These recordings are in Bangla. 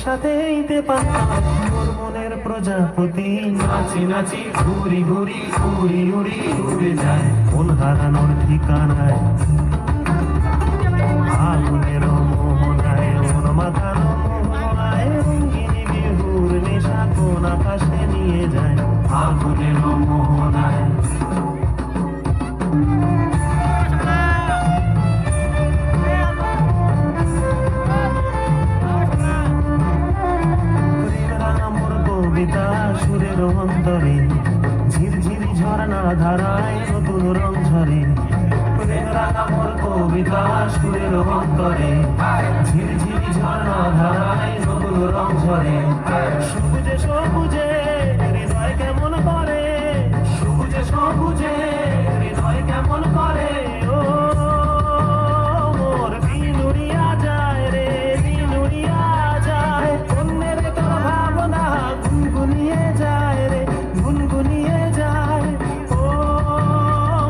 সাথেইতে পারতাম মোর মনের প্রজাপতি। নাচি নাচি ঘুরি ঘুরি উড়ি উড়ি উড়ে যায় মন হারানোর ঠিকানায়। আগুনের মোহনায় মন মাতানো মোহনায় রঙিনী বিহুর নেশা কোন আকাশে নিয়ে যায়। আগুনের মোহনায় কবিতা সুরের অন্তরে ঝিরঝিরি ঝর্ণা ধারায় নতুন রং ঝরে। মোর কবিতা সুরের অন্তরে ঝিরঝিরি ঝর্ণা ধারায় নতুন রং ঝরে। সবুজে সবুজে হৃদয় কেমন করে, সবুজে সবুজে হৃদয় কেমন করে। ও মোর দিন উড়িয়া যায় রে, দিন উড়িয়া যায়। অন্যের তোর ভাবনা গুনগুনিয়ে যায় রে, গুনগুনিয়ে যায়। ও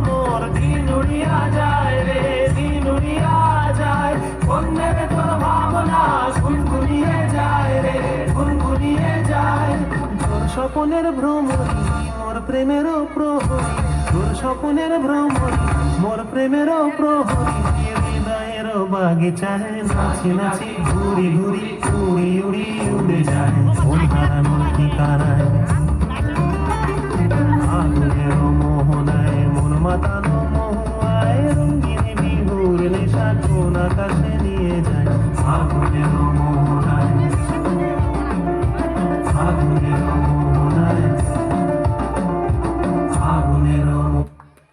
মোর দিন উড়িয়া যায় রে, দিন উড়িয়া যায়। অন্যের তোর ভাবনা গুনগুনিয়ে যায় রে, গুনগুনিয়ে যায়। তোর স্বপনের ভ্রমণী মোর প্রেমেরও প্রহরী, তোর স্বপনের ভ্রমণী মোর প্রেমেরও প্রহরী। হৃদয়ের বাগিচায় নাচি নাচি ঘুরি ঘুরি উড়ি উড়ি উড়ে যায় মন হারানোর ঠিকানায়। আগুনের মোহনায় মন মাতানো মোহনায় রঙিনী বিহুর নেশা কোন আকাশে নিয়ে যায়। আগুনের মোহনায়